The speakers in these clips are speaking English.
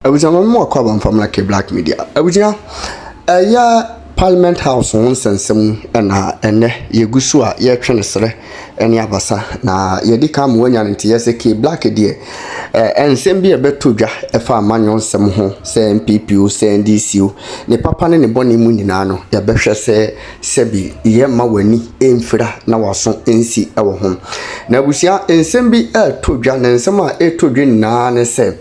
was a more common from like a black media. I was Parliament House once and some and ye gusua ye trenesre any abasa na ye di kam wanya nti ye se ke black dear and sem bi e beto dwa e fa amanyon sem ho se NPP o se NDC o ne papa ne boni mu nyina no ye behwe se sebi ye ma wani emfira na waso ensi e wo ho na busia ensem bi to dwa na ensem a to dwa na ne se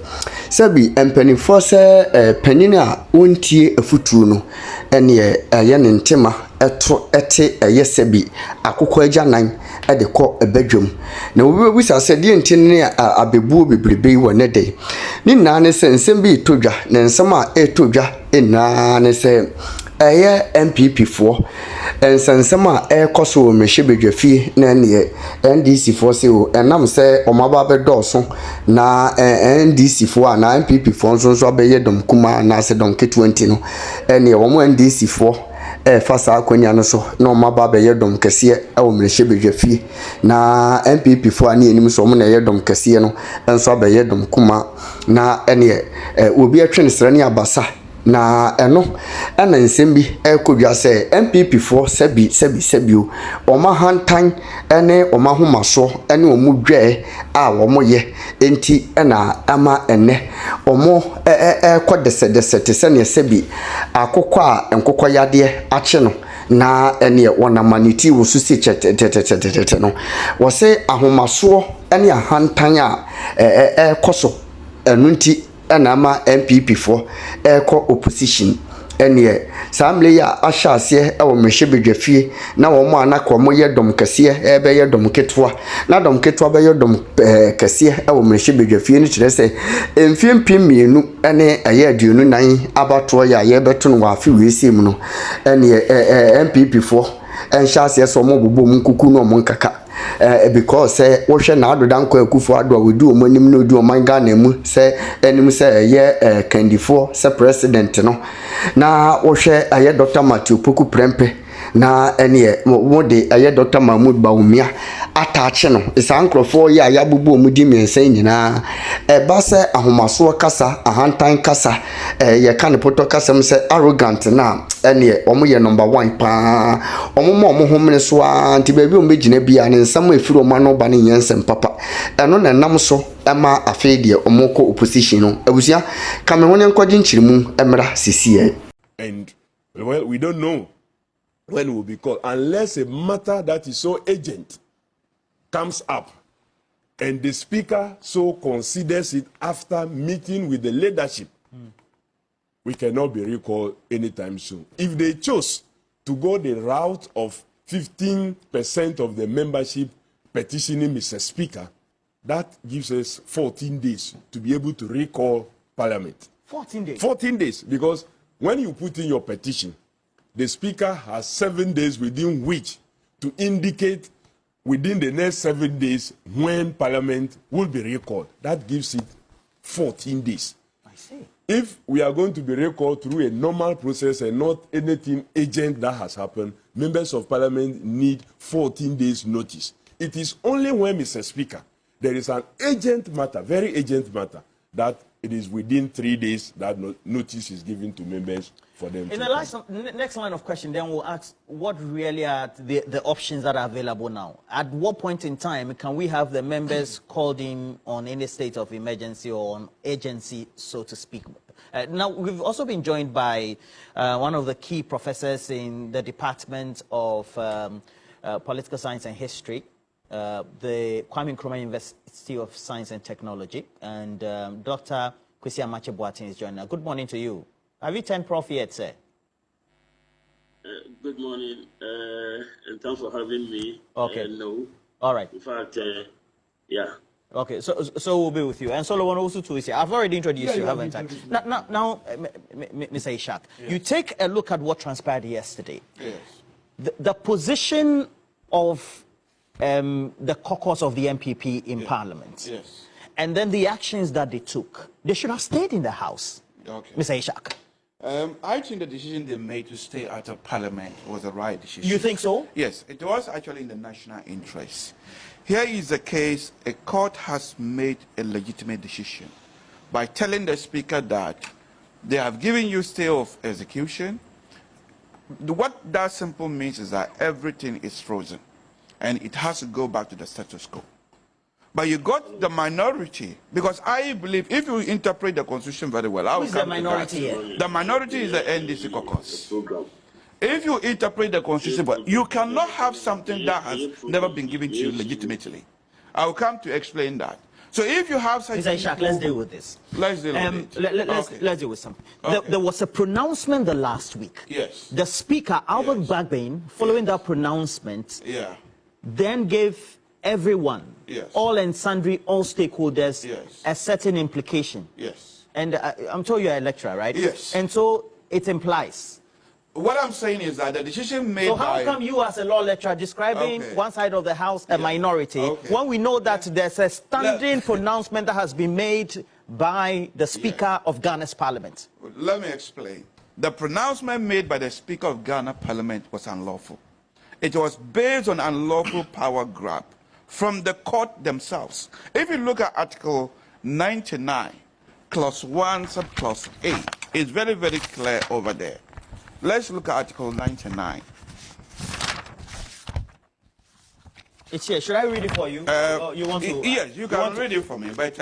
sebi empanifo se panyin a wontie afutu no ene ye ne ntema eto ete yesebi akokọ agya nan de kọ ebadwam na obi busa se de ntine abebuo bebrebe wo ne de ni na ne se nsem bi todwa na nsem a etodwa na ne se NPP fo ensensem a ekoso mehye bedwafie na ne NDC fo se o enam se omaba bedoso na NDC fo a na NPP fo nso abeye dom kuma na se dom K20 no ene omo NDC fo fasa akonya no so na omaba beye dom kese e o mehye bedwafie na NPP fo ani enim so omo na ye dom kese no enso abeye dom kuma na ene obi atwe nsra ne abasa na eno ena nsem bi ekodwa se NPP for sebi o ma hantan ene o ma homaso ene o mu dwe a wo mo ye enti ena ama ene o mo kodese te ne sebi akokọ a enkokọ yade ache no na ene wona maniti wo su si chete no wo se ahomaso ene hantan a koso enunti ama NPP for eko opposition ene samle ya ahyase e wo mehye bedwafie na wo mo anakọ mo ye dom kese be ye dom ketwa na dom ketwa be ye dom kese e wo mehye bedwafie ni kire se emfie mpimienu ene aye aduonu nan abato ya ye beto no afi wesim no ene NPP for enhyase so mo bobo mu kuku no mo nkaka because wo hwe na adoda nkọ akufo ado awodi o manim na odi o manga na mu se enim se ye candifo se president no na wo hwe aye Dr. Matthew Poku Prempe na ene mo de aye Dr. Mahmoud Bawumia ataache no isa nkrofo ye aya bubu omudi mensan nyina ba se ahomaso kasa ahantan kasa ye kan poto kasa se arrogant na ene omo ye number 1 pa omo homne so anti baby omegina bia ne nsam efiri omo no ba ne yensem papa eno na nam so ema afedie omo ko opposition no abusia kame woni nkwaji nchirimu emra sisiye. And well, we don't know when it will be called unless a matter that is so urgent comes up and the speaker so considers it after meeting with the leadership. We cannot be recalled anytime soon. If they chose to go the route of 15% of the membership petitioning Mr. Speaker, that gives us 14 days to be able to recall Parliament. 14 days? 14 days, because when you put in your petition, the Speaker has 7 days within which to indicate within the next 7 days when Parliament will be recalled. That gives it 14 days. I see. If we are going to be recalled through a normal process and not anything urgent that has happened, members of Parliament need 14 days notice. It is only when, Mr. Speaker, there is an urgent matter, very urgent matter, that it is within 3 days that notice is given to members for them. In the next line of question, then we'll ask what really are the options that are available now. At what point in time can we have the members called in on any state of emergency or on agency, so to speak? Now, we've also been joined by one of the key professors in the Department of Political Science and History, the Kwame Nkrumah University of Science and Technology, and Dr. Kwesi Amache-Boateng is joining us. Good morning to you. Have you turned prof yet, sir? Good morning, and thanks for having me. Okay. No. All right. In fact, yeah. Okay, so we'll be with you. And Solomon also too is here. I've already introduced you, haven't I? Now, Mr. Ishak, yes. You take a look at what transpired yesterday. Yes. The position of the caucus of the NPP in Parliament. Yes. And then the actions that they took. They should have stayed in the House. Okay. Mr. Ishak. I think the decision they made to stay out of Parliament was the right decision. You think so? Yes, it was actually in the national interest. Here is the case: a court has made a legitimate decision, by telling the Speaker that they have given you stay of execution. What that simple means is that everything is frozen and it has to go back to the status quo. But you got the minority, because I believe if you interpret the Constitution very well, I will come the minority here? The minority is the NDC caucus. If you interpret the Constitution well, you cannot have something that has never been given to you legitimately. I will come to explain that. So if you have such... Mr. Ishak, let's deal with this. Let's deal with it. Let's deal with something. There was a pronouncement the last week. Yes. The Speaker, Albert Bagbane, following that pronouncement, then gave everyone, all and sundry, all stakeholders, a certain implication. Yes. And I'm told you're a lecturer, right? Yes. And so it implies. What I'm saying is that the decision made So how come you as a law lecturer describing one side of the house a minority when we know that there's a standing pronouncement that has been made by the Speaker of Ghana's Parliament? Let me explain. The pronouncement made by the Speaker of Ghana Parliament was unlawful. It was based on unlawful power grab from the court themselves. If you look at Article 99, Clause 1, Subclause A, it's very, very clear over there. Let's look at Article 99. It's here. Should I read it for you? You want to? Yes, you can read it for me, but...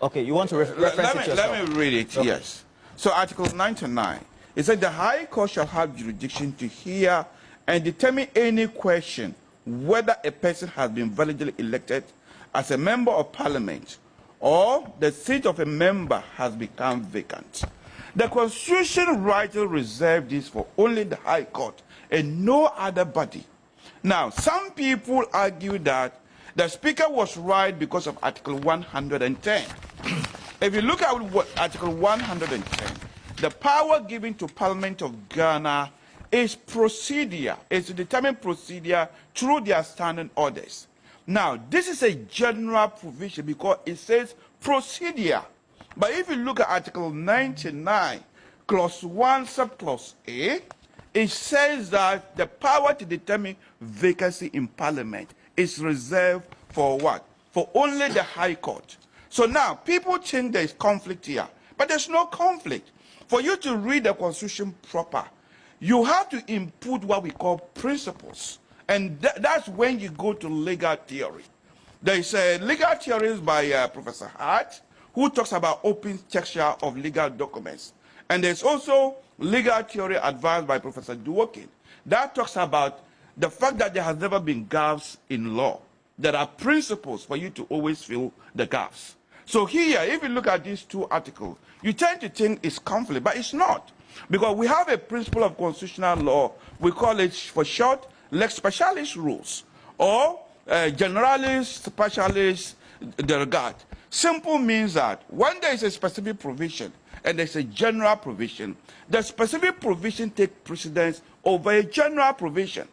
okay, you want to reference it yourself? Let me read it, yes. So Article 99, it said the High Court shall have jurisdiction to hear and determine any question whether a person has been validly elected as a member of Parliament or the seat of a member has become vacant. The Constitution rightly reserved this for only the High Court and no other body. Now, some people argue that the Speaker was right because of Article 110. If you look at what Article 110, the power given to Parliament of Ghana is procedure, is to determine procedure through their standing orders. Now, this is a general provision because it says procedure. But if you look at Article 99, Clause 1, Subclause A, it says that the power to determine vacancy in Parliament is reserved for what? For only the High Court. So now, people think there is conflict here, but there's no conflict. For you to read the Constitution proper, you have to input what we call principles. And that's when you go to legal theory. There is legal theories by Professor Hart, who talks about open texture of legal documents. And there's also legal theory advanced by Professor Dworkin that talks about the fact that there has never been gaps in law. There are principles for you to always fill the gaps. So here, if you look at these two articles, you tend to think it's conflict, but it's not. Because we have a principle of constitutional law, we call it for short, lex specialis rules, or generalis specialis derogat. Simple means that when there is a specific provision and there's a general provision, the specific provision takes precedence over a general provision.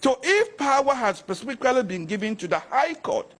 So if power has specifically been given to the High Court,